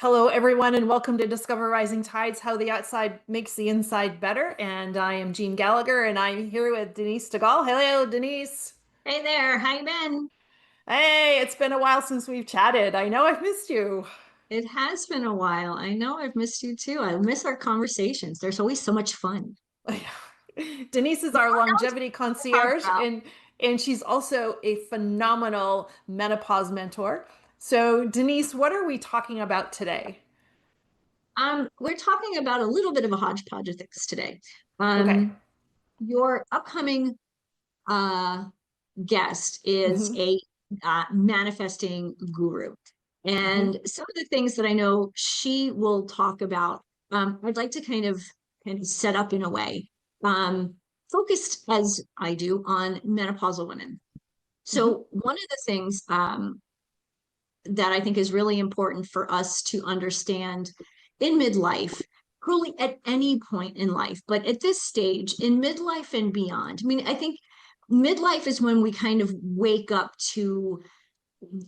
Hello, everyone, and welcome to Discover Rising Tides, How the Outside Makes the Inside Better. And I am Jean Gallagher, and I'm here with Denise DeGaulle. Hello, Denise. Hey there, how you been? Hey, it's been a while since we've chatted. I know I've missed you. It has been a while. I know I've missed you too. I miss our conversations. There's always so much fun. Denise is What our else longevity to talk concierge, about? and she's also a phenomenal menopause mentor. So, Denise, what are we talking about today? We're talking about a little bit of a hodgepodge of things today. Okay. Um, your upcoming uh guest is Hmm. a manifesting guru. Hmm. And some of the things that I know she will talk about, I'd like to kind of set up in a way, um, focused as I do on menopausal women. Hmm. So one of the things that I think is really important for us to understand in midlife, really at any point in life, but at this stage in midlife and beyond. I mean, I think midlife is when we kind of wake up to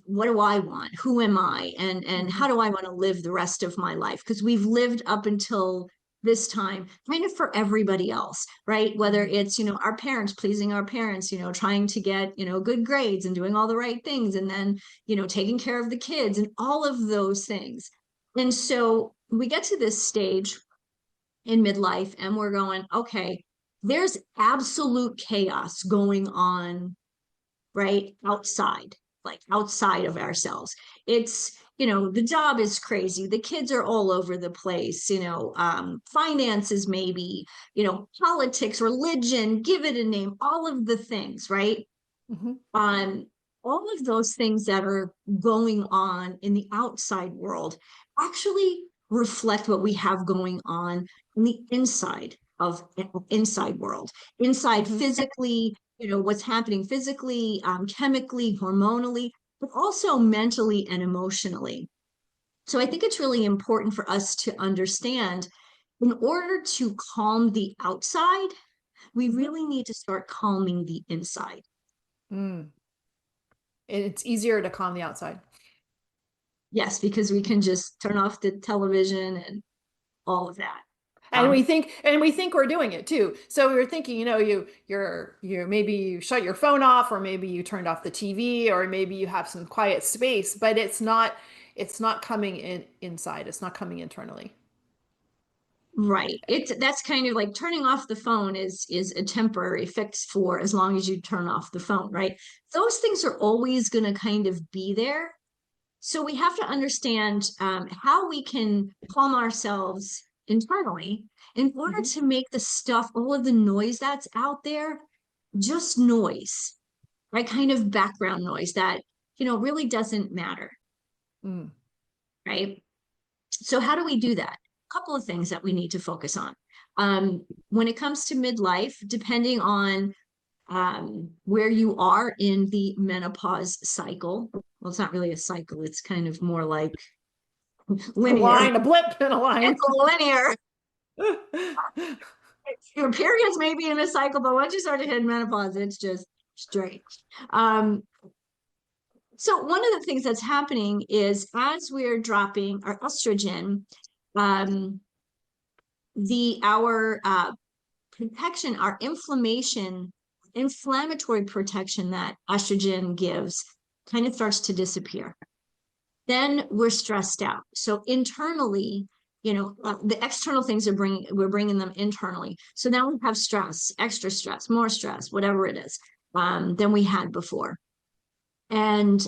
what do I want? Who am I? And Hmm. how do I want to live the rest of my life? Because we've lived up until this time kind of for everybody else, right? Whether Hmm. it's, our parents, pleasing our parents, trying to get, good grades and doing all the right things, and then, taking care of the kids and all of those things. And so we get to this stage in midlife and we're going, okay, there's absolute chaos going on, right? Outside of ourselves. It's, the job is crazy. The kids are all over the place, finances, maybe, politics, religion, give it a name, all of the things, right? Hmm. Um, all of those things that are going on in the outside world actually reflect what we have going on in the inside world, inside Hmm. physically, what's happening physically, chemically, hormonally, but also mentally and emotionally. So I think it's really important for us to understand, in order to calm the outside, we Hmm. really need to start calming the inside. Mm. It's easier to calm the outside. Yes, because we can just turn off the television and all of that. And Um, we think we're doing it too. So we were thinking, you maybe you shut your phone off, or maybe you turned off the TV, or maybe you have some quiet space, but it's not coming inside. It's not coming internally. right. That's kind of like turning off the phone is a temporary fix for as long as you turn off the phone, right? Those things are always going to kind of be there. So we have to understand how we can calm ourselves internally in order Hmm. to make the stuff, all of the noise that's out there, just noise, right? Kind of background noise that, really doesn't matter, Mm. right? So how do we do that? A couple of things that we need to focus on. When it comes to midlife, depending on where you are in the menopause cycle, well, it's not really a cycle, it's kind of more like A linear. line, a blip in a It's line. linear. Your periods may be in a cycle, but once you start to hit menopause, it's just straight. Um, so one of the things that's happening is as we're dropping our estrogen, um, the our protection, our inflammatory protection that estrogen gives kind of starts to disappear. Then we're stressed out. So internally, the external things we're bringing them internally. So now we have stress, extra stress, more stress, whatever it is, than we had before. And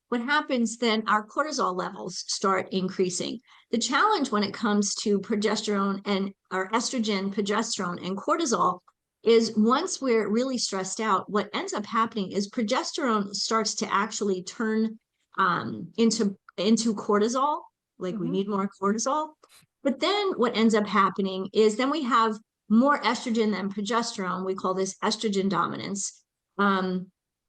what happens then, our cortisol levels start increasing. The challenge when it comes to progesterone and our estrogen, progesterone, and cortisol is once we're really stressed out, what ends up happening is progesterone starts to actually turn into cortisol, like we Hmm. need more cortisol. But then what ends up happening is then we have more estrogen than progesterone. We call this estrogen dominance.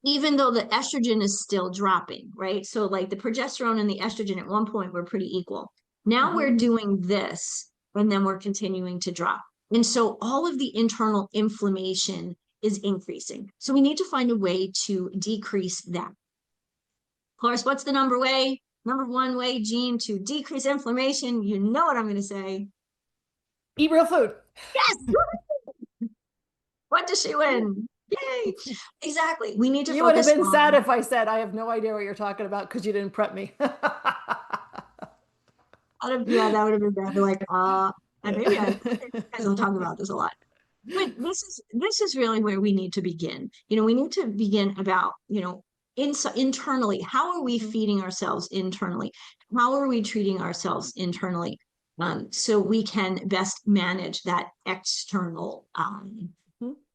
Even though the estrogen is still dropping, right? So like the progesterone and the estrogen at one point were pretty equal. Now Hmm. we're doing this and then we're continuing to drop. And so all of the internal inflammation is increasing. So we need to find a way to decrease that. Of course, what's the number way? Number one way, Gene, to decrease inflammation. You know what I'm going to say. Eat real food. Yes. What does she win? Yay. Exactly. We need to You would have focus been sad on, if I said I have no idea what you're talking about because you didn't prep me. yeah, that would have been bad. Be like, and maybe I Yeah. guys will talk about this a lot. But this is really where we need to begin. We need to begin about, internally, how are we Mhm, feeding ourselves internally? How are we treating ourselves internally? So we can best manage that external mhm.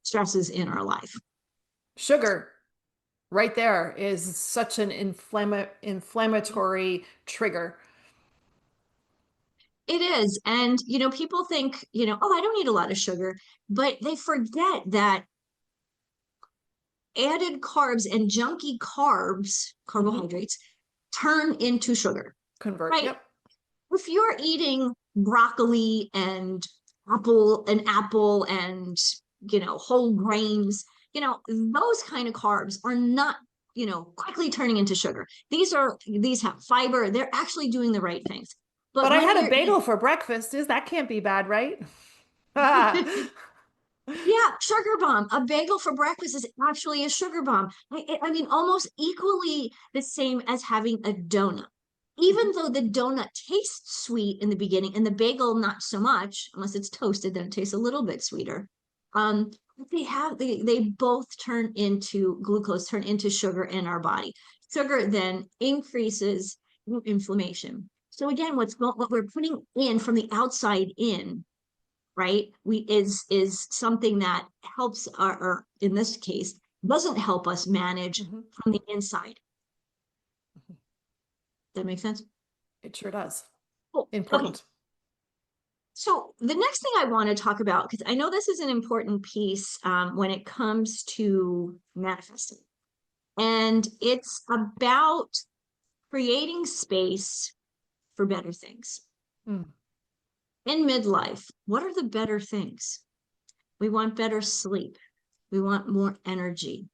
stresses in our life. Sugar right there is such an inflammatory trigger. It is. And, people think, oh, I don't need a lot of sugar, but they forget that added carbs and junky carbs, Mhm. carbohydrates, turn into sugar, Convert. right? Yep. If you're eating broccoli and apple and, whole grains, those kind of carbs are not, quickly turning into sugar. These have fiber. They're actually doing the right things. But But I when had a you're bagel for breakfast. Is that can't be bad, right? Yeah, sugar bomb. A bagel for breakfast is actually a sugar bomb. I mean, almost equally the same as having a donut. Even Mhm, though the donut tastes sweet in the beginning and the bagel not so much, unless it's toasted, then it tastes a little bit sweeter. Um, they both turn into glucose, turn into sugar in our body. Sugar then increases inflammation. So again, what we're putting in from the outside in, right, we is something that helps or in this case doesn't help us manage mhm. from the inside. That makes sense. It sure does. Cool. Okay, Important. so the next thing I want to talk about, because I know this is an important piece when it comes to manifesting, and it's about creating space for better things Mm. in midlife. What are the better things? We want better sleep, we want more energy,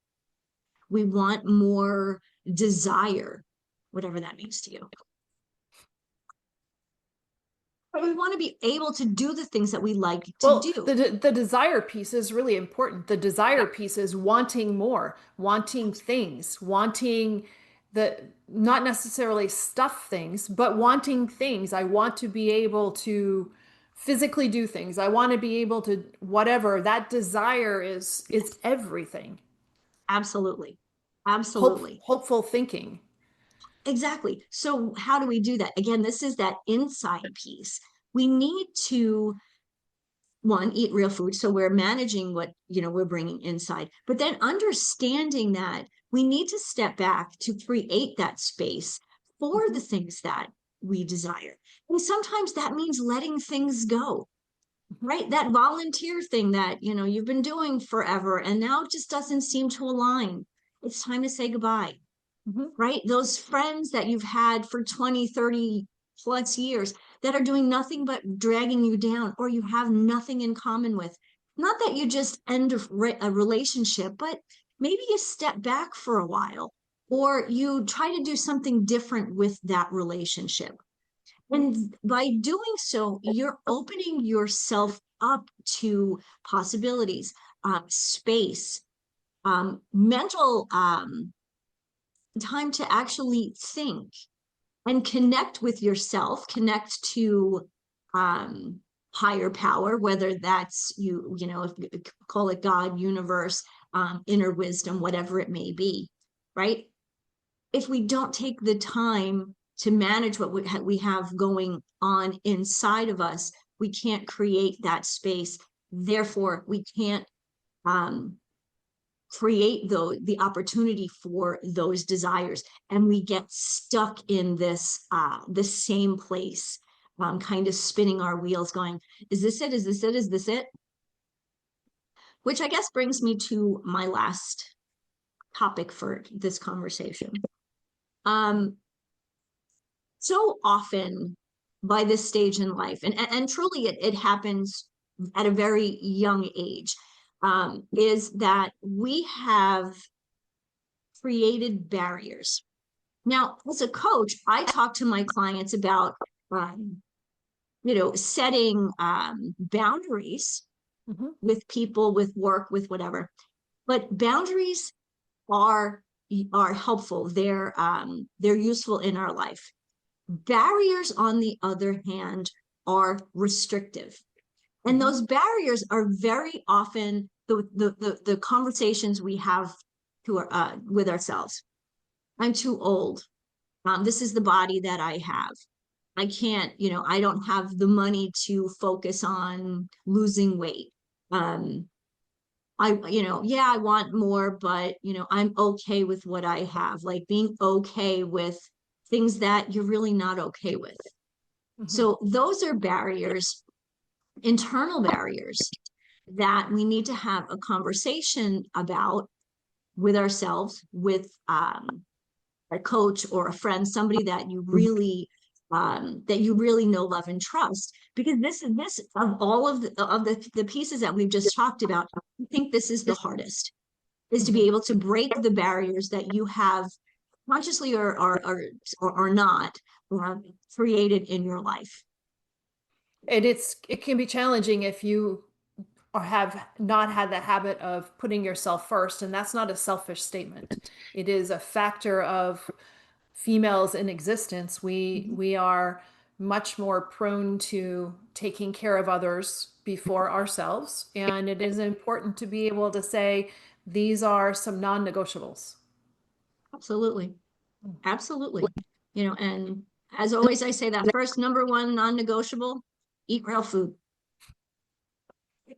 we want more desire, whatever that means to you. But we want to be able to do the things that we like to Well, do. the desire piece is really important. The Yeah, desire piece is wanting more, wanting things, wanting the not necessarily stuff things, but wanting things. I want to be able to physically do things. I want to be able to whatever. That desire is everything. absolutely. Absolutely. Hopeful thinking. Exactly. So, how do we do that? Again, this is that inside piece. We need to, one, eat real food. So, we're managing what, we're bringing inside, but then understanding that we need to step back to create that space for the Mhm, things that we desire. And sometimes that means letting things go, mhm, right? That volunteer thing that, you've been doing forever and now it just doesn't seem to align. It's time to say goodbye, mhm, right? Those friends that you've had for 20, 30 plus years that are doing nothing but dragging you down, or you have nothing in common with. Not that you just end a relationship, but maybe you step back for a while, or you try to do something different with that relationship. mhm. And by doing so, you're opening yourself up to possibilities, space, mental time to actually think and connect with yourself, connect to um, higher power, whether that's if you call it God, universe, inner wisdom, whatever it may be, right? If we don't take the time to manage what we have going on inside of us, we can't create that space. Therefore, we can't um, create the opportunity for those desires, and we get stuck in this same place, kind of spinning our wheels, going, "Is this it? Is this it? Is this it?" Which I guess brings me to my last topic for this conversation. Um, so often by this stage in life, and truly it happens at a very young age, is that we have created barriers. Now, as a coach, I talk to my clients about, um, setting boundaries Mhm. with people, with work, with whatever. But boundaries are are helpful. They're useful in our life. Barriers, on the other hand, are restrictive. And Mhm. those barriers are very often the conversations we have with ourselves. I'm too old. This is the body that I have. I can't, I don't have the money to focus on losing weight. Um, yeah, I want more, but, I'm okay with what I have, like being okay with things that you're really not okay with. Mhm. So those are barriers, internal barriers that we need to have a conversation about with ourselves, with a coach or a friend, somebody that you really know, love, and trust. Because this of all of the pieces that we've just talked about, I think this is the hardest, is to be Mhm. able to break the barriers that you have consciously or not created in your life. And it can be challenging if you or have not had the habit of putting yourself first, and that's not a selfish statement. It is a factor of females in existence. We are much more prone to taking care of others before ourselves, and it is important to be able to say these are some non-negotiables. Absolutely. Absolutely. And as always, I say that first, number one non-negotiable: eat real food.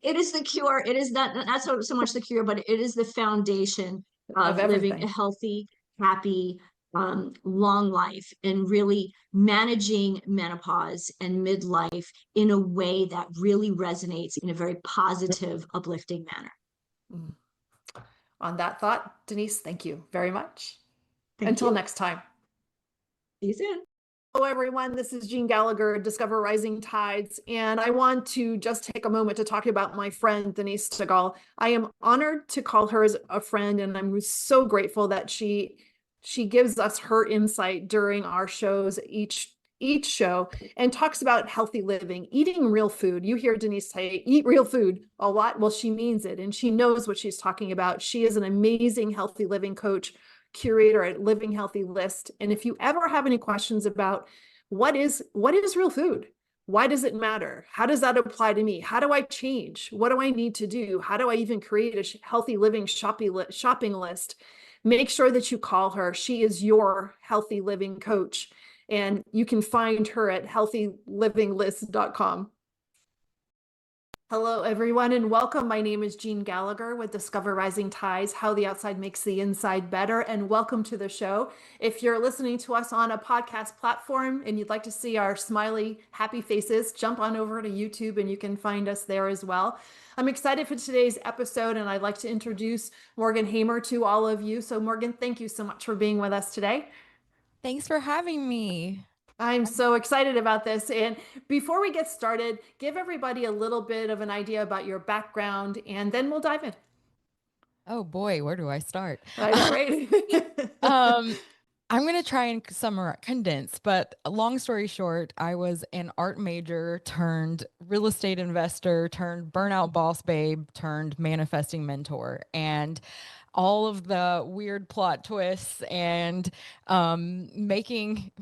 It is the cure. It is not so much the cure, but it is the foundation Of of living a everything. healthy, happy, long life, and really managing menopause and midlife in a way that really resonates in a very positive, uplifting manner. Mm. On that thought, Denise, thank you very much. Thank Until you. next time. See you soon. Hello, everyone. This is Jean Gallagher, Discover Rising Tides, and I want to just take a moment to talk about my friend, Denise Segal. I am honored to call her as a friend, and I'm so grateful that she gives us her insight during our shows each show and talks about healthy living, eating real food. You hear Denise say, eat real food a lot. Well, she means it, and she knows what she's talking about. She is an amazing healthy living coach, curator at Living Healthy List. And if you ever have any questions about what is real food? Why does it matter? How does that apply to me? How do I change? What do I need to do? How do I even create a healthy living shopping list? Make sure that you call her. She is your healthy living coach. And you can find her at healthylivinglist.com. Hello, everyone, and welcome. My name is Jean Gallagher with Discover Rising Tides, How the Outside Makes the Inside Better, and welcome to the show. If you're listening to us on a podcast platform and you'd like to see our smiley, happy faces, jump on over to YouTube and you can find us there as well. I'm excited for today's episode, and I'd like to introduce Morgan Hamer to all of you. So, Morgan, thank you so much for being with us today. Thanks for having me. I'm so excited about this. And before we get started, give everybody a little bit of an idea about your background, and then we'll dive in. Oh boy, where do I start? I know, right? Um, I'm gonna try and summarize, condense, but long story short, I was an art major turned real estate investor turned burnout boss babe turned manifesting mentor, and all of the weird plot twists and making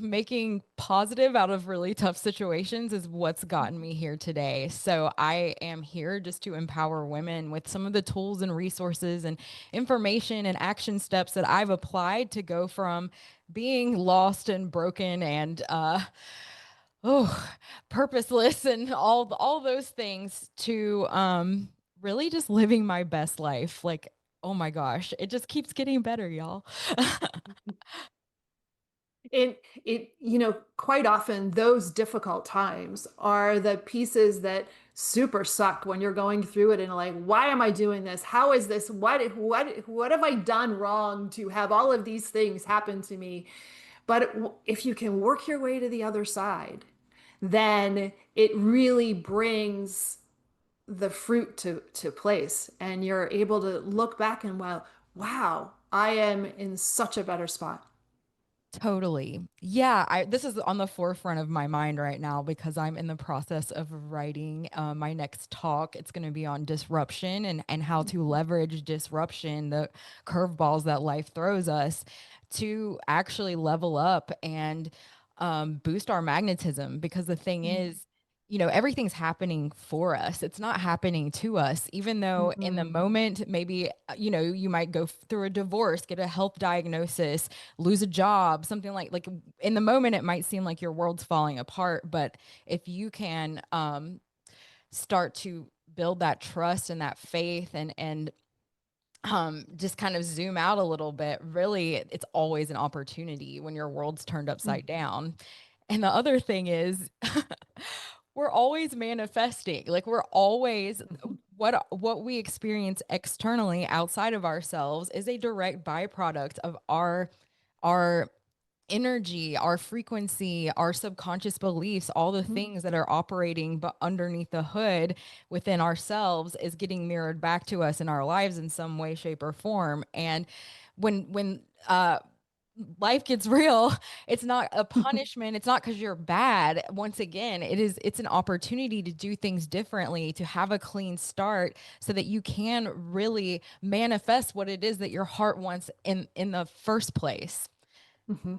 positive out of really tough situations is what's gotten me here today. So I am here just to empower women with some of the tools and resources and information and action steps that I've applied to go from being lost and broken and oh, purposeless and all those things to really just living my best life. Like, oh my gosh, it just keeps getting better, y'all. Quite often those difficult times are the pieces that super suck when you're going through it and like, why am I doing this? How is this? What have I done wrong to have all of these things happen to me? But if you can work your way to the other side, then it really brings the fruit to place, and you're able to look back and wow, I am in such a better spot. Totally. Yeah, this is on the forefront of my mind right now because I'm in the process of writing my next talk. It's going to be on disruption and how to leverage disruption, the curveballs that life throws us, to actually level up and boost our magnetism. Because the thing is, everything's happening for us. It's not happening to us, even though in the Mm-hmm. moment, maybe, you might go through a divorce, get a health diagnosis, lose a job, something like in the moment, it might seem like your world's falling apart. But if you can start to build that trust and that faith and just kind of zoom out a little bit, really, it's always an opportunity when your world's turned upside down. And the other thing is, we're always manifesting. Like we're always Mm-hmm. what we experience externally outside of ourselves is a direct byproduct of our energy, our frequency, our subconscious beliefs, all the things that are operating but underneath the hood within ourselves is getting mirrored back to us in our lives in some way, shape, or form. And when life gets real, it's not a punishment. It's not because you're bad. Once again, it's an opportunity to do things differently, to have a clean start so that you can really manifest what it is that your heart wants in the first place. Mm-hmm.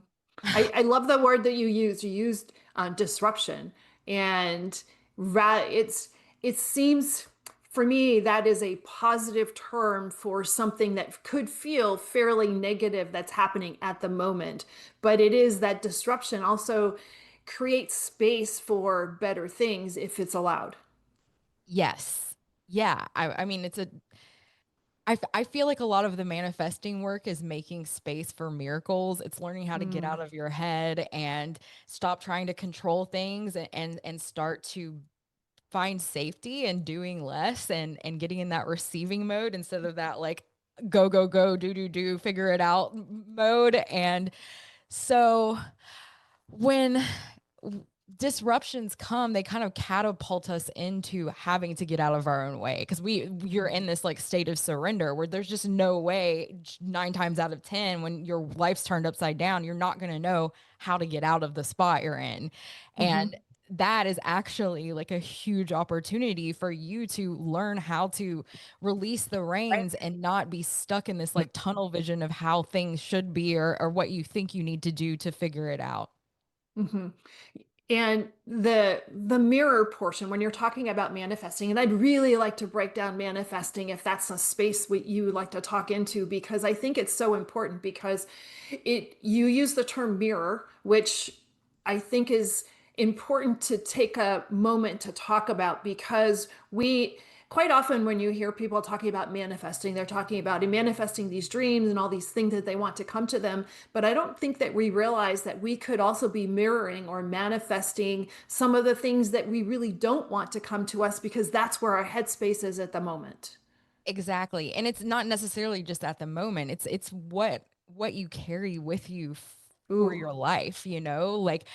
I love the word that you used. You used disruption, and it's it seems for me that is a positive term for something that could feel fairly negative that's happening at the moment. But it is that disruption also creates space for better things if it's allowed. Yes. Yeah. I mean, I feel like a lot of the manifesting work is making space for miracles. It's learning how to get Mm, out of your head and stop trying to control things and start to find safety in doing less and getting in that receiving mode instead of that like go, go, go, do, do, do, figure it out mode. And so when disruptions come, they kind of catapult us into having to get out of our own way because you're in this like state of surrender where there's just no way 9 times out of 10 when your life's turned upside down, you're not going to know how to get out of the spot you're in. And mhm. that is actually like a huge opportunity for you to learn how to release the reins and not be stuck in this like tunnel vision of how things should be or what you think you need to do to figure it out. Hmm. And the mirror portion, when you're talking about manifesting, and I'd really like to break down manifesting if that's a space you would like to talk into, because I think it's so important because you use the term mirror, which I think is important to take a moment to talk about because we quite often when you hear people talking about manifesting, they're talking about manifesting these dreams and all these things that they want to come to them. But I don't think that we realize that we could also be mirroring or manifesting some of the things that we really don't want to come to us because that's where our headspace is at the moment. Exactly. And it's not necessarily just at the moment. It's what you carry with you for Ooh. your life, Like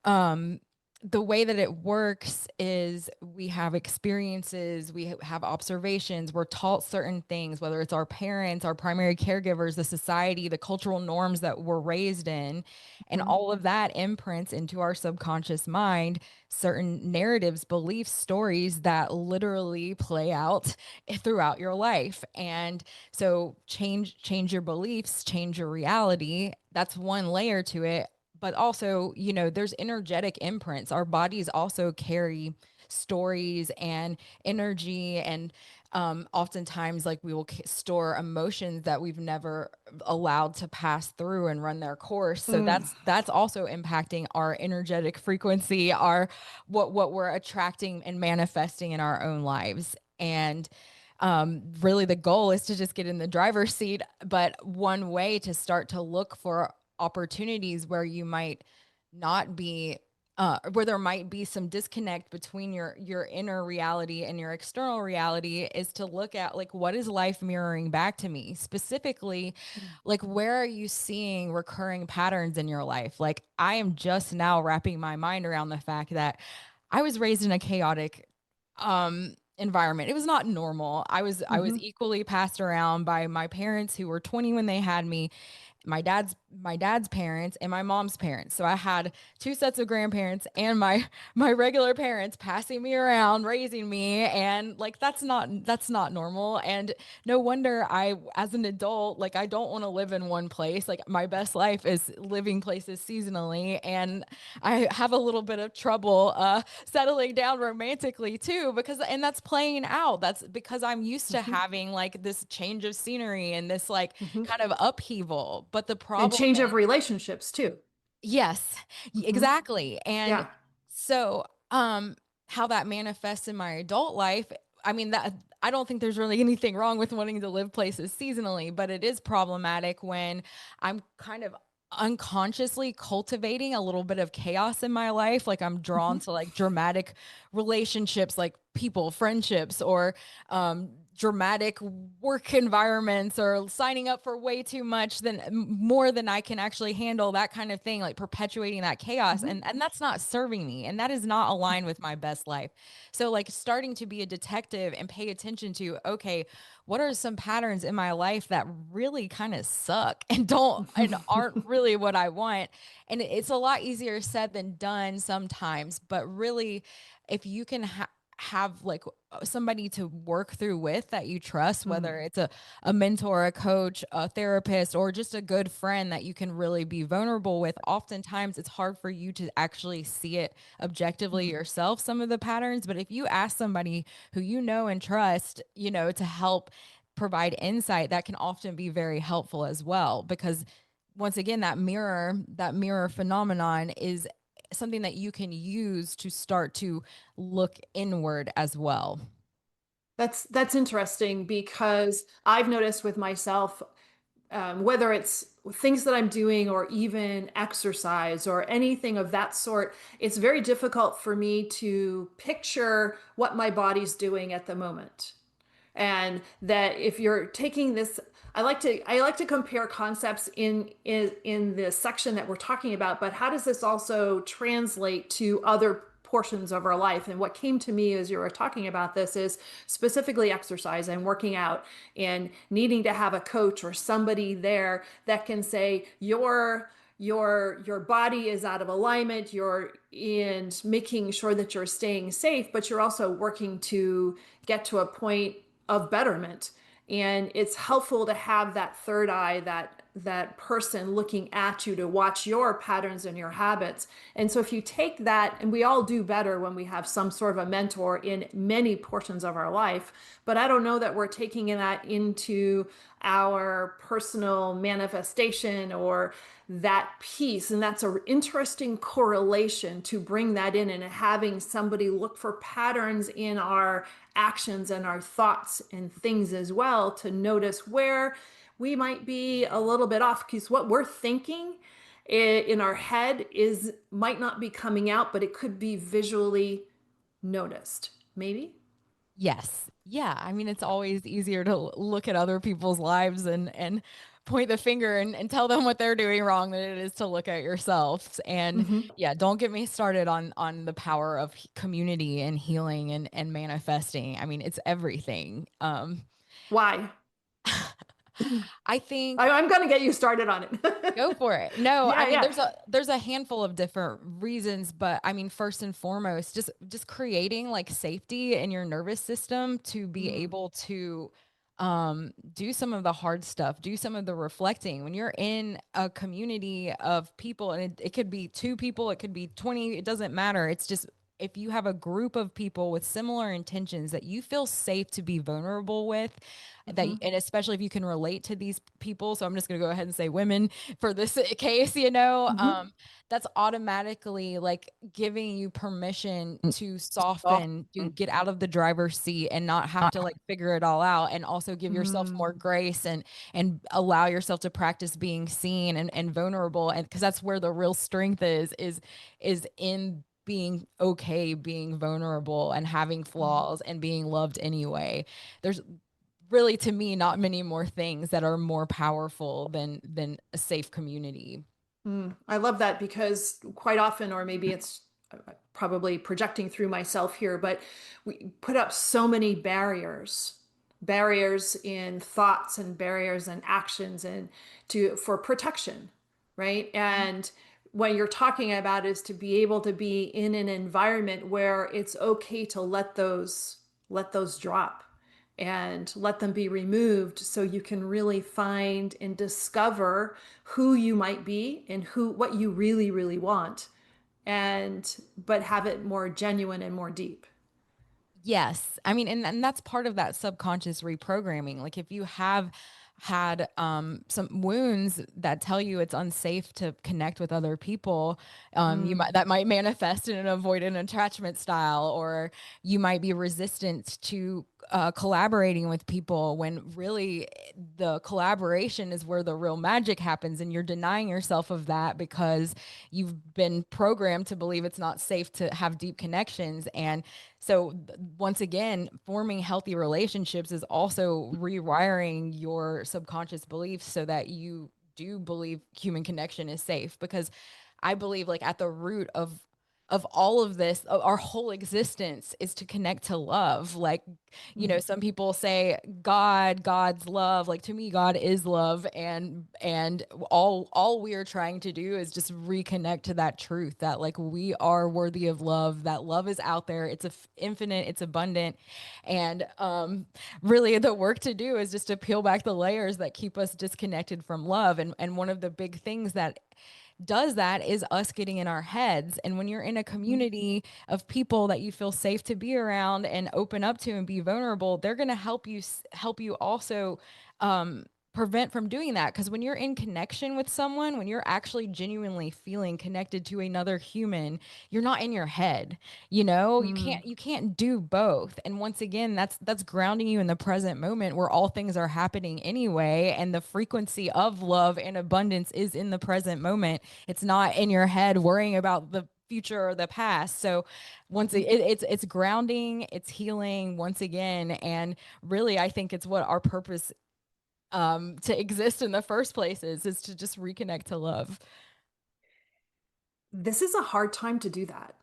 um the way that it works is we have experiences, we have observations, we're taught certain things, whether it's our parents, our primary caregivers, the society, the cultural norms that we're raised in, and Mhm. all of that imprints into our subconscious mind certain narratives, beliefs, stories that literally play out throughout your life. And so change your beliefs, change your reality. That's one layer to it, but also, there's energetic imprints. Our bodies also carry stories and energy and oftentimes like we will store emotions that we've never allowed to pass through and run their course, so Mm. that's also impacting our energetic frequency, our what we're attracting and manifesting in our own lives. And really the goal is to just get in the driver's seat, but one way to start to look for opportunities where you might not be where there might be some disconnect between your inner reality and your external reality is to look at like what is life mirroring back to me specifically, like where are you seeing recurring patterns in your life. Like I am just now wrapping my mind around the fact that I was raised in a chaotic environment. It was not normal. I was Mhm. equally passed around by my parents who were 20 when they had me, my dad's parents and my mom's parents. So I had two sets of grandparents and my regular parents passing me around, raising me, and like that's not normal. And no wonder I, as an adult, like I don't want to live in one place. Like my best life is living places seasonally, and I have a little bit of trouble settling down romantically too, because and that's playing out. That's because I'm used to Mhm. having like this change of scenery and this like Mhm. kind of upheaval. But the And problem change of is, relationships too. yes, Mhm. exactly. And Yeah. so, how that manifests in my adult life, I mean, that I don't think there's really anything wrong with wanting to live places seasonally, but it is problematic when I'm kind of unconsciously cultivating a little bit of chaos in my life. Like I'm drawn Mhm. to like dramatic relationships, like people, friendships, or dramatic work environments, or signing up for way too much than more than I can actually handle, that kind of thing, like perpetuating that chaos. Mhm. And that's not serving me. And that is not aligned with my best life. So like starting to be a detective and pay attention to, okay, what are some patterns in my life that really kind of suck and don't and aren't really what I want. And it's a lot easier said than done sometimes, but really if you can have like somebody to work through with that you trust, Mm. whether it's a mentor, a coach, a therapist, or just a good friend that you can really be vulnerable with. Oftentimes it's hard for you to actually see it objectively Mm. yourself, some of the patterns. But if you ask somebody who you know and trust, to help provide insight, that can often be very helpful as well. Because once again, that mirror phenomenon is something that you can use to start to look inward as well. That's interesting because I've noticed with myself, whether it's things that I'm doing or even exercise or anything of that sort, it's very difficult for me to picture what my body's doing at the moment. And that if you're taking this, I like to compare concepts in the section that we're talking about, but how does this also translate to other portions of our life? And what came to me as you were talking about this is specifically exercise and working out and needing to have a coach or somebody there that can say your body is out of alignment, you're in making sure that you're staying safe, but you're also working to get to a point of betterment. And it's helpful to have that third eye, that person looking at you to watch your patterns and your habits. And so if you take that, and we all do better when we have some sort of a mentor in many portions of our life, but I don't know that we're taking that into our personal manifestation or that piece. And that's an interesting correlation to bring that in and having somebody look for patterns in our actions and our thoughts and things as well to notice where we might be a little bit off, because what we're thinking in our head is might not be coming out, but it could be visually noticed maybe. Yes. Yeah. I mean, it's always easier to look at other people's lives and point the finger and tell them what they're doing wrong than it is to look at yourself. And Hmm. yeah, don't get me started on the power of community and healing and manifesting. I mean, it's everything. Why? I think I'm going to get you started on Go it. for it. No, I Yeah, mean yeah. there's a handful of different reasons, but I mean first and foremost, just creating like safety in your nervous system to be Mm. able to do some of the hard stuff, do some of the reflecting. When you're in a community of people, and it could be two people, it could be 20, it doesn't matter. It's just if you have a group of people with similar intentions that you feel safe to be vulnerable with, that Hmm. and especially if you can relate to these people, so I'm just going to go ahead and say women for this case, Hmm. that's automatically like giving you permission to soften, to get out of the driver's seat and not have to like figure it all out, and also give yourself Mm. more grace and allow yourself to practice being seen and vulnerable, and because that's where the real strength is in being okay, being vulnerable and having flaws and being loved anyway. There's really, to me, not many more things that are more powerful than a safe community. Mm. I love that because quite often, or maybe it's probably projecting through myself here, but we put up so many barriers barriers in thoughts and barriers and actions and to for protection, right? And what you're talking about is to be able to be in an environment where it's okay to let those drop and let them be removed so you can really find and discover who you might be and who what you really really want, and but have it more genuine and more deep. Yes. I mean, and that's part of that subconscious reprogramming. Like if you have had some wounds that tell you it's unsafe to connect with other people, you might that might manifest in an avoidant attachment style, or you might be resistant to collaborating with people when really the collaboration is where the real magic happens, and you're denying yourself of that because you've been programmed to believe it's not safe to have deep connections. And so once again, forming healthy relationships is also rewiring your subconscious beliefs so that you do believe human connection is safe. Because I believe like at the root of all of this, our whole existence is to connect to love. Like, you know, some people say God's love. Like to me, God is love, and all we are trying to do is just reconnect to that truth that like we are worthy of love, that love is out there, it's infinite, it's abundant. And really the work to do is just to peel back the layers that keep us disconnected from love. And one of the big things that does that is us getting in our heads. And when you're in a community of people that you feel safe to be around and open up to and be vulnerable, they're going to help you also prevent from doing that. Because when you're in connection with someone, when you're actually genuinely feeling connected to another human, you're not in your head. You know, you can't do both. And once again, that's grounding you in the present moment where all things are happening anyway, and the frequency of love and abundance is in the present moment. It's not in your head worrying about the future or the past. So it's grounding, it's healing once again. And really I think it's what our purpose to exist in the first place is to just reconnect to love. This is a hard time to do that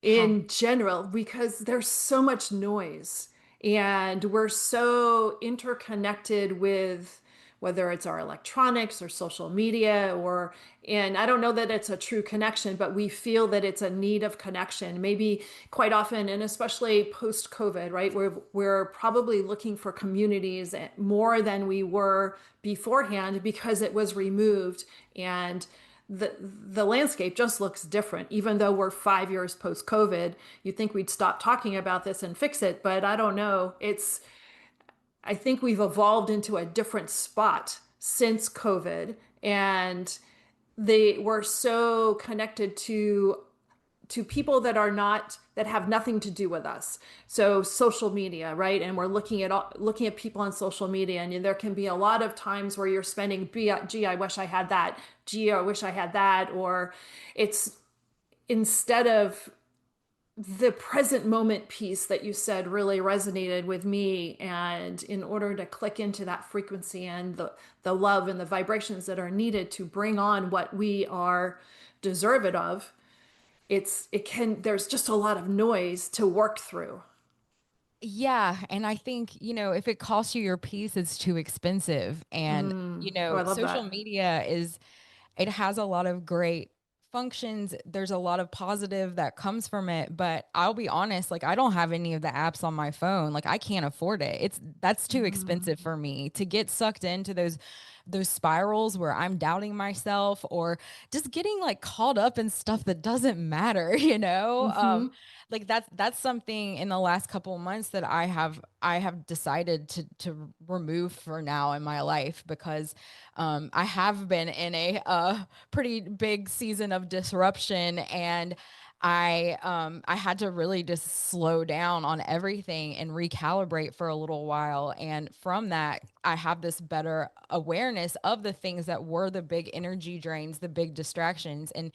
How? in general because there's so much noise and we're so interconnected with whether it's our electronics or social media or, and I don't know that it's a true connection, but we feel that it's a need of connection maybe quite often, and especially post COVID, right? We're probably looking for communities more than we were beforehand because it was removed, and the landscape just looks different. Even though we're 5 years post COVID, you'd think we'd stop talking about this and fix it, but I don't know. I think we've evolved into a different spot since COVID, and they were so connected to people that are not, that have nothing to do with us. So social media, right? And we're looking at people on social media, and there can be a lot of times where you're spending, gee, I wish I had that. Gee, I wish I had that. Or it's instead of the present moment piece that you said really resonated with me. And in order to click into that frequency and the love and the vibrations that are needed to bring on what we are deserved of, there's just a lot of noise to work through. Yeah, and I think, you know, if it costs you your peace, it's too expensive. And, you Oh, I know, love social that. media is, it has a lot of great functions. There's a lot of positive that comes from it, but I'll be honest, like I don't have any of the apps on my phone. Like I can't afford it. That's too expensive for me to get sucked into those spirals where I'm doubting myself or just getting like caught up in stuff that doesn't matter, you know? Mm-hmm. Like that's something in the last couple of months that I have decided to remove for now in my life, because I have been in a pretty big season of disruption, and I had to really just slow down on everything and recalibrate for a little while. And from that, I have this better awareness of the things that were the big energy drains, the big distractions. And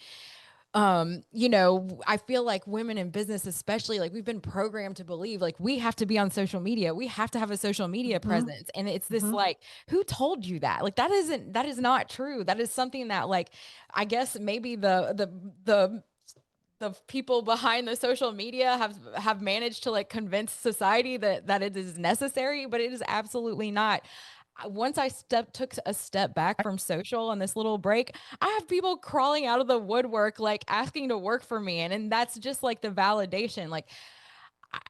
you know, I feel like women in business especially, like we've been programmed to believe like we have to be on social media, we have to have a social media Mm-hmm. presence. And it's this Mm-hmm. like, who told you that? Like that is not true. That is something that like I guess maybe the the people behind the social media have managed to like convince society that it is necessary, but it is absolutely not. Once I took a step back from social and this little break, I have people crawling out of the woodwork like asking to work for me, and that's just like the validation. Like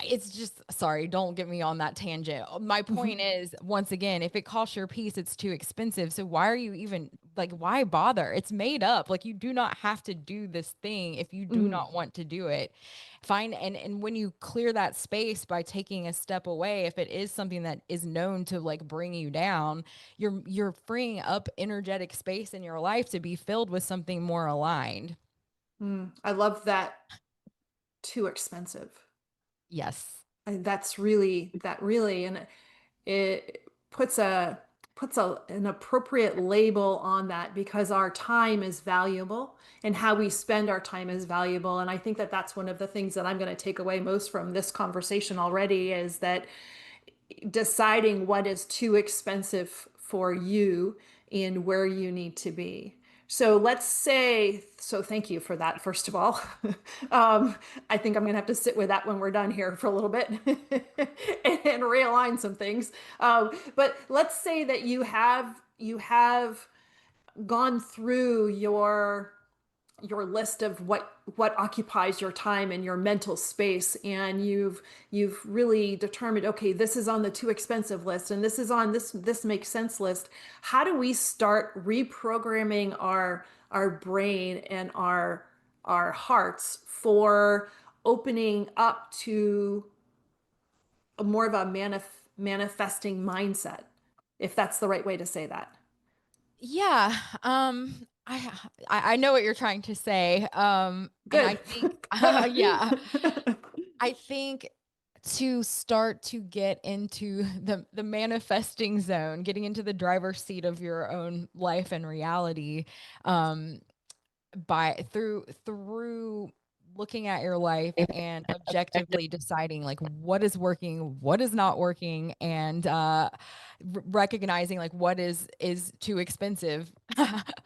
it's just, sorry, don't get me on that tangent. My point Mhm. is, once again, if it costs your piece, it's too expensive. So why are you even like, why bother? It's made up. Like you do not have to do this thing if you do Mm. not want to do it. Fine. And when you clear that space by taking a step away, if it is something that is known to like bring you down, you're freeing up energetic space in your life to be filled with something more aligned. Mm. I love that. Too expensive. Yes. And that's really that really, and it puts an appropriate label on that because our time is valuable and how we spend our time is valuable. And I think that that's one of the things that I'm going to take away most from this conversation already is that deciding what is too expensive for you and where you need to be. So let's say, so thank you for that, first of all. I think I'm going to have to sit with that when we're done here for a little bit and realign some things. But let's say that you have gone through your list of what occupies your time and your mental space, and you've really determined, okay, this is on the too expensive list and this is on this makes sense list. How do we start reprogramming our brain and our hearts for opening up to a more of a manifesting mindset, if that's the right way to say that? Yeah, I know what you're trying to say. And I Good. think yeah, I think to start to get into the manifesting zone, getting into the driver's seat of your own life and reality, um, by through looking at your life and objectively deciding like what is working, what is not working, and recognizing like what is too expensive,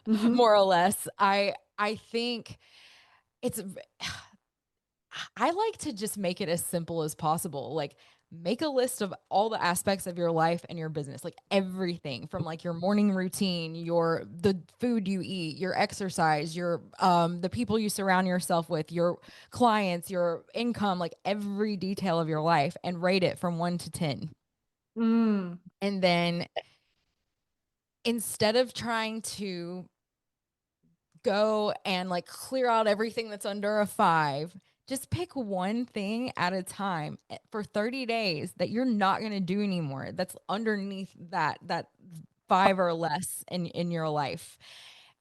Hmm. more or less. I think it's I like to just make it as simple as possible. Like make a list of all the aspects of your life and your business, like everything from like your morning routine, your the food you eat, your exercise, your the people you surround yourself with, your clients, your income, like every detail of your life, and rate it from 1 to 10. Mm. And then instead of trying to go and like clear out everything that's under a 5, just pick one thing at a time, for 30 days that you're not going to do anymore, that's underneath that 5 or less in your life.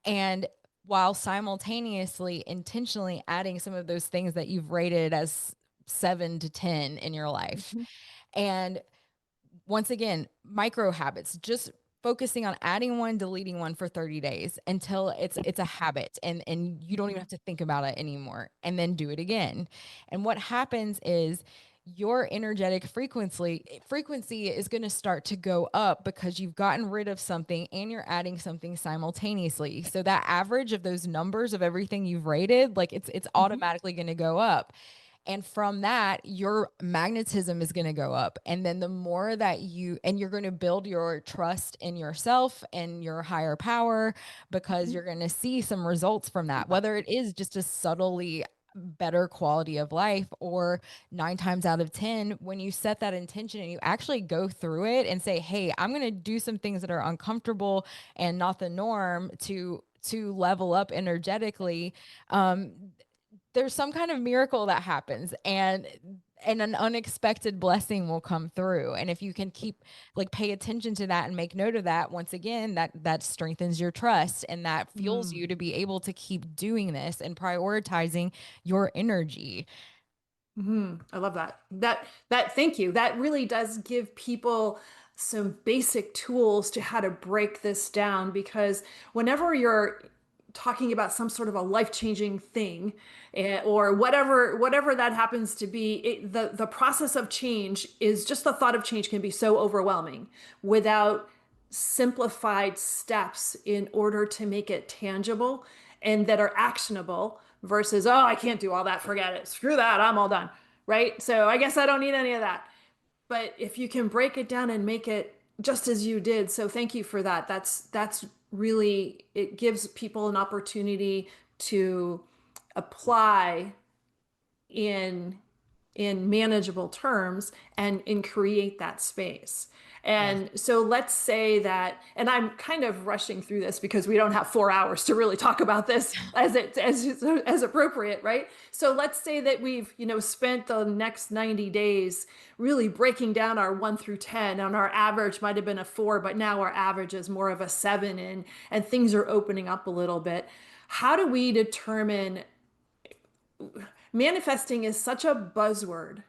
And while simultaneously intentionally adding some of those things that you've rated as 7 to 10 in your life. Mhm. And once again, micro habits, just focusing on adding one, deleting one for 30 days until it's a habit, and you don't even Mhm. have to think about it anymore, and then do it again. And what happens is your energetic frequency is going to start to go up because you've gotten rid of something and you're adding something simultaneously. So that average of those numbers of everything you've rated, like it's Mhm. automatically going to go up. And from that, your magnetism is going to go up. And then the more that you're going to build your trust in yourself and your higher power, because you're going to see some results from that, whether it is just a subtly better quality of life, or 9 times out of 10, when you set that intention and you actually go through it and say, hey, I'm going to do some things that are uncomfortable and not the norm to level up energetically. um, there's some kind of miracle that happens, and an unexpected blessing will come through. And if you can keep like pay attention to that and make note of that, once again, that strengthens your trust, and that fuels Mm. you to be able to keep doing this and prioritizing your energy. I love that. Thank you. That really does give people some basic tools to how to break this down, because whenever you're talking about some sort of a life-changing thing, or whatever that happens to be, the process of change is just the thought of change can be so overwhelming without simplified steps in order to make it tangible and that are actionable, versus, oh, I can't do all that, forget it, screw that, I'm all done, right? So I guess I don't need any of that. But if you can break it down and make it just as you did, so thank you for that. That's really, it gives people an opportunity to apply in manageable terms and create that space. Yes. And so let's say that, and I'm kind of rushing through this because we don't have 4 hours to really talk about this as appropriate, right? So let's say that we've, spent the next 90 days really breaking down our 1 through 10, and our average might have been a 4, but now our average is more of a 7, and things are opening up a little bit. How do we determine, manifesting is such a buzzword.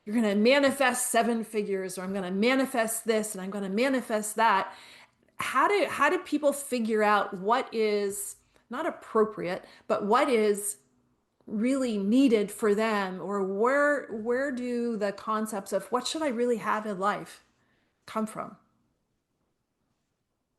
You're going to manifest 7 figures, or I'm going to manifest this and I'm going to manifest that. How do people figure out what is not appropriate, but what is really needed for them, or where do the concepts of what should I really have in life come from?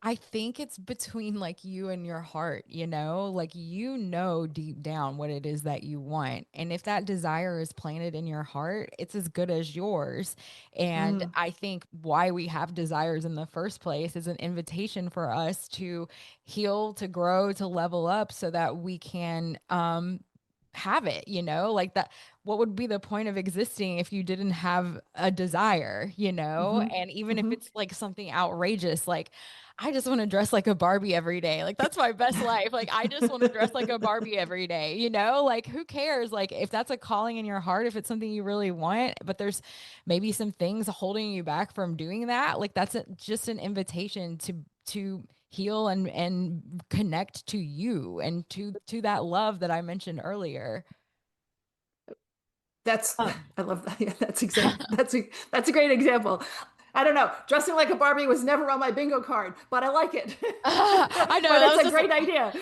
I think it's between like you and your heart, like deep down what it is that you want. And if that desire is planted in your heart, it's as good as yours. And Mm, I think why we have desires in the first place is an invitation for us to heal, to grow, to level up so that we can have it, like that. What would be the point of existing if you didn't have a desire, hmm and even if hmm it's like something outrageous, like I just want to dress like a Barbie every day. Like that's my best life. Like I just want to dress like a Barbie every day, like who cares? Like if that's a calling in your heart, if it's something you really want, but there's maybe some things holding you back from doing that, like that's just an invitation to heal and connect to you and to that love that I mentioned earlier. That's Um, I love that. Yeah, that's a great example. I don't know. Dressing like a Barbie was never on my bingo card, but I like it. I know But that it's was a just great idea.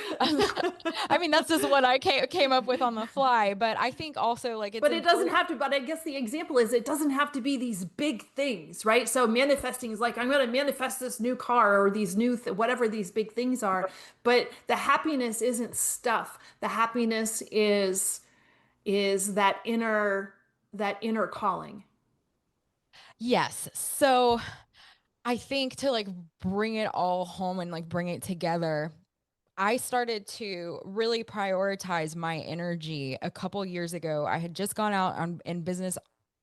I mean that's just what I came up with on the fly, but I think also like it's But it doesn't important. have to, but I guess the example is it doesn't have to be these big things, right? So manifesting is like, I'm going to manifest this new car or these whatever these big things are. But the happiness isn't stuff. The happiness is that inner calling. Yes. So I think to like bring it all home and like bring it together, I started to really prioritize my energy a couple years ago. I had just gone out in business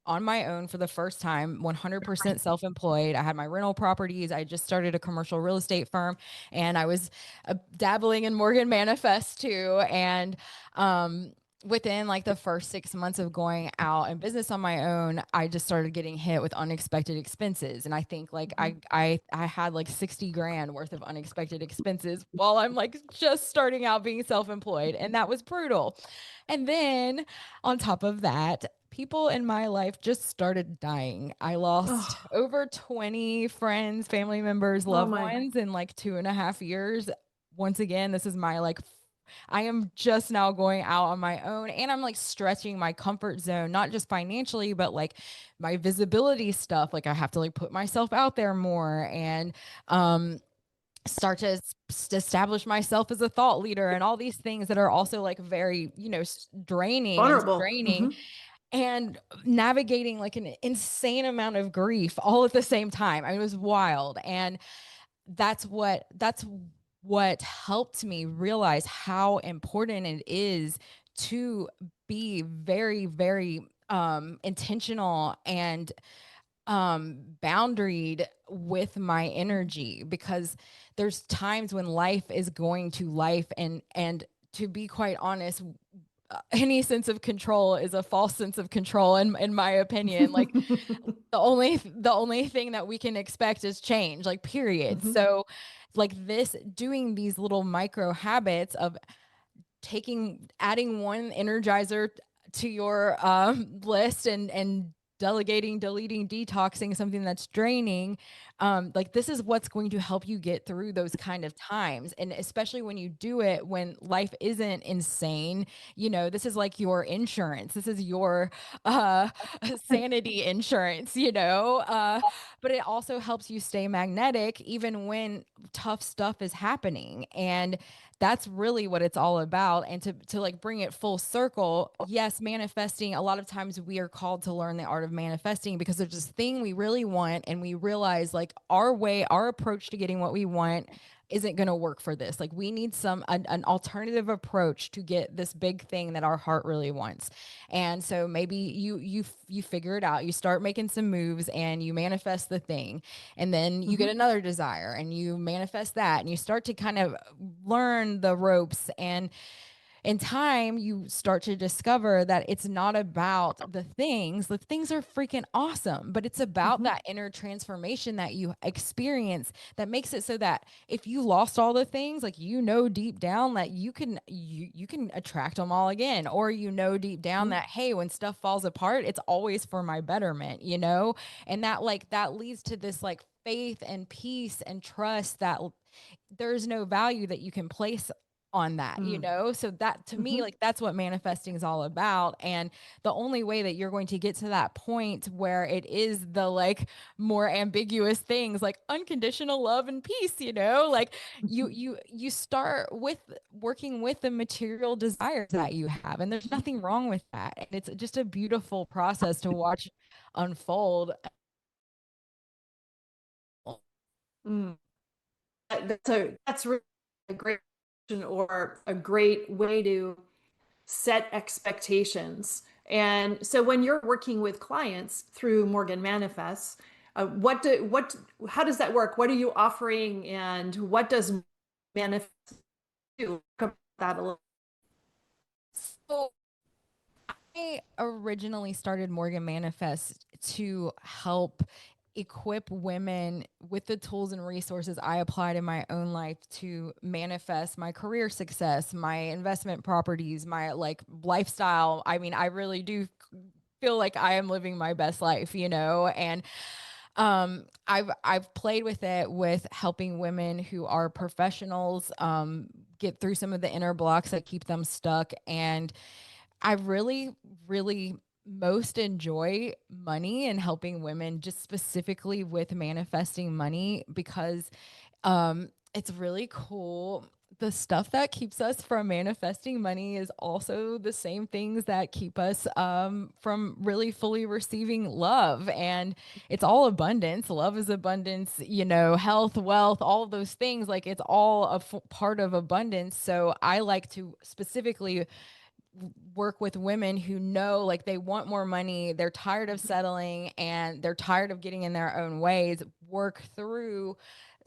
on my own for the first time, 100% self-employed. I had my rental properties. I just started a commercial real estate firm, and I was dabbling in Morgan Manifest too. And within like the first 6 months of going out in business on my own, I just started getting hit with unexpected expenses. And I think like Mhm. I had like 60 grand worth of unexpected expenses while I'm like just starting out being self-employed. And that was brutal. And then on top of that, people in my life just started dying. I lost Oh, over 20 friends, family members, oh loved my. ones in like 2.5 years. Once again, this is my like I am just now going out on my own, and I'm like stretching my comfort zone, not just financially, but like my visibility stuff. Like I have to like put myself out there more and start to establish myself as a thought leader and all these things that are also like very, draining and Vulnerable. straining, and navigating like an insane amount of grief all at the same time. I mean, it was wild. And that's what helped me realize how important it is to be very, very intentional and boundaried with my energy, because there's times when life is going to life, and to be quite honest, any sense of control is a false sense of control in my opinion. Like Mhm. the only thing that we can expect is change, like period. Mhm. So like this, doing these little micro habits of adding one energizer to your list, and delegating, deleting, detoxing something that's draining, Like this is what's going to help you get through those kind of times. And especially when you do it when life isn't insane, this is like your insurance. This is your uh sanity insurance, but it also helps you stay magnetic even when tough stuff is happening. And that's really what it's all about. And to like bring it full circle, yes, manifesting, a lot of times we are called to learn the art of manifesting because there's this thing we really want and we realize like our approach to getting what we want isn't going to work for this. Like we need an alternative approach to get this big thing that our heart really wants. And so maybe you figure it out. You start making some moves and you manifest the thing. And then you get another desire and you manifest that and you start to kind of learn the ropes. And in time, you start to discover that it's not about the things. The things are freaking awesome, but it's about that inner transformation that you experience that makes it so that if you lost all the things, like deep down that you can attract them all again, or deep down that hey, when stuff falls apart, it's always for my betterment, and that leads to this like faith and peace and trust that there's no value that you can place on that, so that to me, like that's what manifesting is all about. And the only way that you're going to get to that point where it is the like more ambiguous things like unconditional love and peace, like you start with working with the material desires that you have, and there's nothing wrong with that, and it's just a beautiful process to watch unfold. Mm. That's really a great question, or a great way to set expectations. And so when you're working with clients through Morgan Manifests, how does that work? What are you offering, and what does Manifest do? Talk about that a little. So I originally started Morgan Manifest to help equip women with the tools and resources I applied in my own life to manifest my career success, my investment properties, my like lifestyle. I mean, I really do feel like I am living my best life, and I've played with it with helping women who are professionals get through some of the inner blocks that keep them stuck. And I really, really most enjoy money and helping women just specifically with manifesting money because it's really cool. The stuff that keeps us from manifesting money is also the same things that keep us from really fully receiving love. And it's all abundance. Love is abundance, health, wealth, all of those things. Like it's all part of abundance. So I like to specifically work with women who know like they want more money, they're tired of settling, and they're tired of getting in their own ways, work through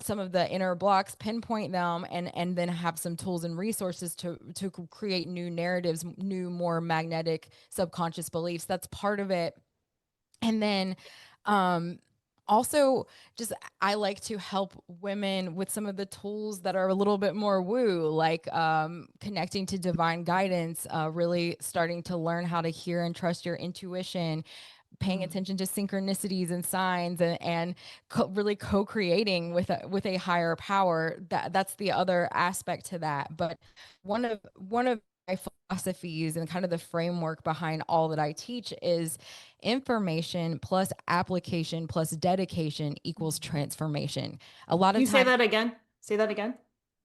some of the inner blocks, pinpoint them, and then have some tools and resources to create new narratives, new more magnetic subconscious beliefs. That's part of it. And then um also just I like to help women with some of the tools that are a little bit more woo, like connecting to divine guidance, really starting to learn how to hear and trust your intuition, paying attention to synchronicities and signs, and really co-creating with a higher power. That's the other aspect to that. But one of my philosophies and kind of the framework behind all that I teach is information plus application plus dedication equals transformation. A lot Can of you say times that again? Say that again.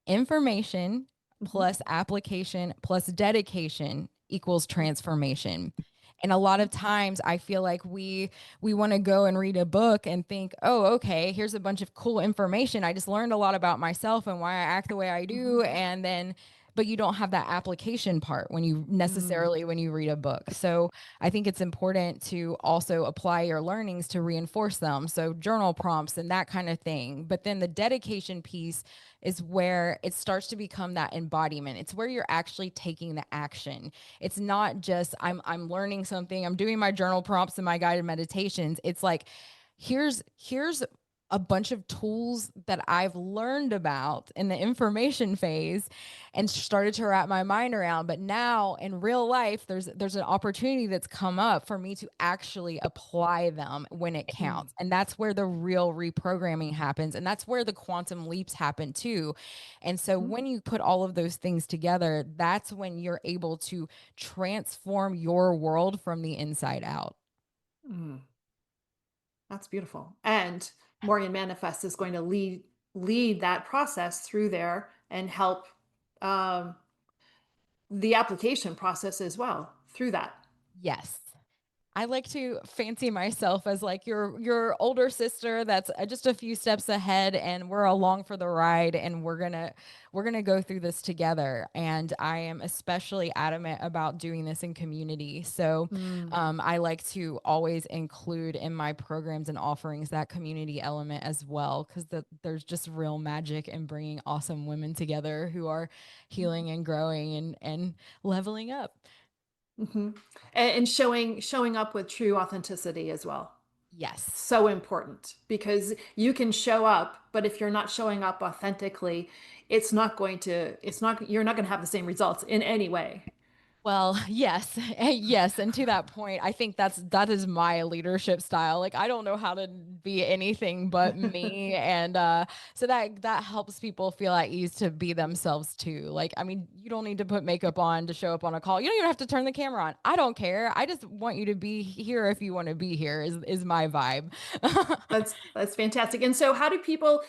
information plus application plus dedication equals transformation. And a lot of times I feel like we want to go and read a book and think, "Oh, okay, here's a bunch of cool information. I just learned a lot about myself and why I act the way I do." And then but you don't have that application part when you necessarily when you read a book. So I think it's important to also apply your learnings to reinforce them. So journal prompts and that kind of thing. But then the dedication piece is where it starts to become that embodiment. It's where you're actually taking the action. It's not just I'm learning something, I'm doing my journal prompts and my guided meditations. It's like here's a bunch of tools that I've learned about in the information phase and started to wrap my mind around. But now in real life, there's an opportunity that's come up for me to actually apply them when it Mm, counts. And that's where the real reprogramming happens. And that's where the quantum leaps happen too. And so mhm, when you put all of those things together, that's when you're able to transform your world from the inside out. mm. That's beautiful. And Morgan Manifest is going to lead that process through there and help um, the application process as well through that. Yes. I like to fancy myself as like your older sister that's just a few steps ahead, and we're along for the ride, and we're going to go through this together. And I am especially adamant about doing this in community. So Mm, I like to always include in my programs and offerings that community element as well, because there's just real magic in bringing awesome women together who are healing and growing and leveling up. mhm. And showing up with true authenticity as well. Yes. So important because you can show up, but if you're not showing up authentically, you're not going to have the same results in any way. Well, yes, yes, and to that point, I think that is my leadership style. Like I don't know how to be anything but me, and so that helps people feel at ease to be themselves too. Like I mean, you don't need to put makeup on to show up on a call. You don't even have to turn the camera on. I don't care. I just want you to be here if you want to be here. Is my vibe. That's fantastic. And so how do people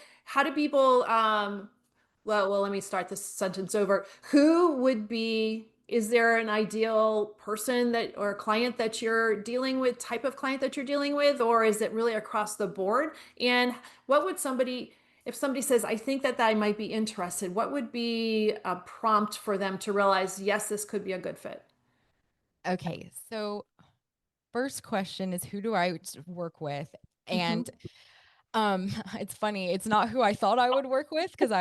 well, let me start this sentence over. Is there an ideal person that or client that you're dealing with, type of client that you're dealing with, or is it really across the board? And what would somebody, if somebody says, I think that I might be interested, what would be a prompt for them to realize, yes, this could be a good fit? Okay, so first question is who do I work with? Hmm. And it's funny. It's not who I thought I would work with because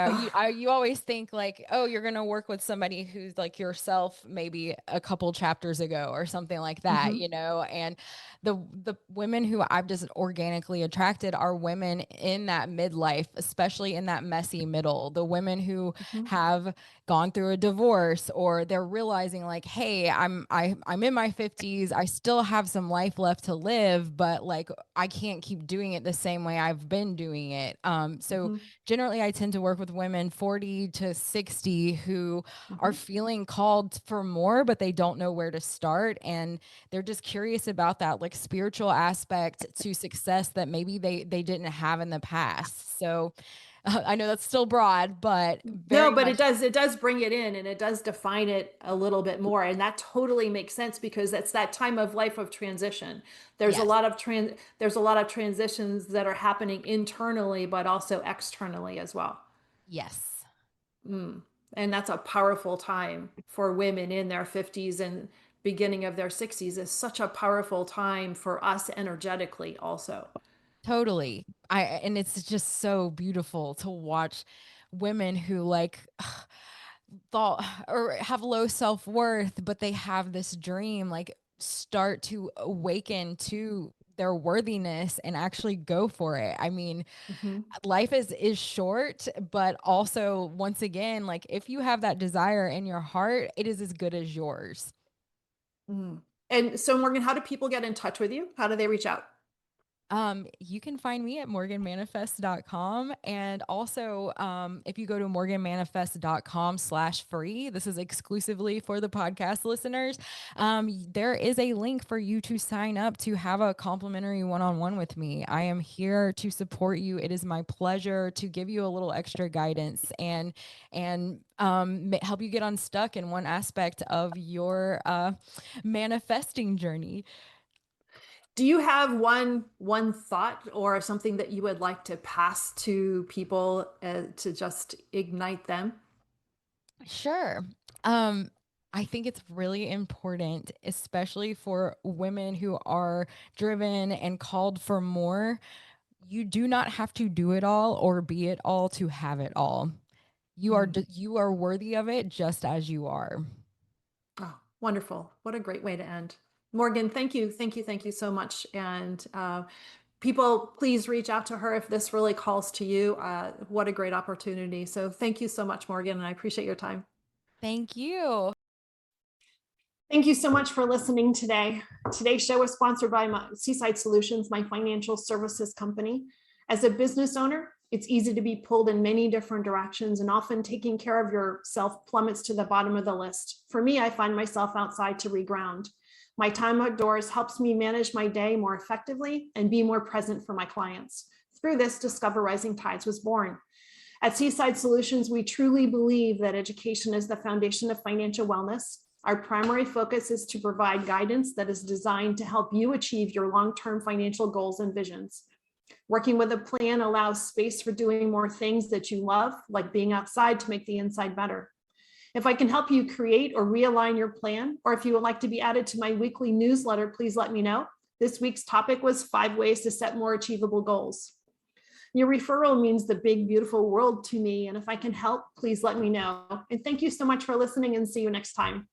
you always think like, oh, you're gonna work with somebody who's like yourself, maybe a couple chapters ago or something like that, Hmm. And the women who I've just organically attracted are women in that midlife, especially in that messy middle. The women who Hmm. have gone through a divorce or they're realizing like, hey, I'm in my 50s. I still have some life left to live, but like I can't keep doing it the same way I've been doing it. So Hmm. generally I tend to work with women 40 to 60 who are Hmm. feeling called for more, but they don't know where to start. And they're just curious about that like spiritual aspect to success that maybe they didn't have in the past. So I know that's still broad, but No, very but much it does bring it in and it does define it a little bit more. And that totally makes sense because it's that time of life of transition. yes, There's a lot of transitions that are happening internally, but also externally as well. yes. Mm. And that's a powerful time for women in their 50s and beginning of their 60s is such a powerful time for us energetically also. Totally. And it's just so beautiful to watch women who like thought or have low self-worth, but they have this dream like start to awaken to their worthiness and actually go for it. I mean, Mhm. life is short, but also once again, like if you have that desire in your heart, it is as good as yours. Mm. And so, Morgan, how do people get in touch with you? How do they reach out? You can find me at morganmanifest.com. And also, if you go to morganmanifest.com/free, this is exclusively for the podcast listeners. There is a link for you to sign up to have a complimentary one-on-one with me. I am here to support you. It is my pleasure to give you a little extra guidance and help you get unstuck in one aspect of your manifesting journey. Do you have one thought or something that you would like to pass to people to just ignite them? Sure. Um, I think it's really important, especially for women who are driven and called for more. You do not have to do it all or be it all to have it all. Mm. You are worthy of it just as you are. Oh, wonderful. What a great way to end. Morgan, thank you so much. And people, please reach out to her if this really calls to you. What a great opportunity. So thank you so much, Morgan, and I appreciate your time. Thank you. Thank you so much for listening today. Today's show is sponsored by Seaside Solutions, my financial services company. As a business owner, it's easy to be pulled in many different directions, and often taking care of yourself plummets to the bottom of the list. For me, I find myself outside to reground. My time outdoors helps me manage my day more effectively and be more present for my clients. Through this, Discover Rising Tides was born. At Seaside Solutions, we truly believe that education is the foundation of financial wellness. Our primary focus is to provide guidance that is designed to help you achieve your long-term financial goals and visions. Working with a plan allows space for doing more things that you love, like being outside to make the inside better. If I can help you create or realign your plan, or if you would like to be added to my weekly newsletter, please let me know. This week's topic was 5 ways to set more achievable goals. Your referral means the big, beautiful world to me. And if I can help, please let me know. And thank you so much for listening, and see you next time.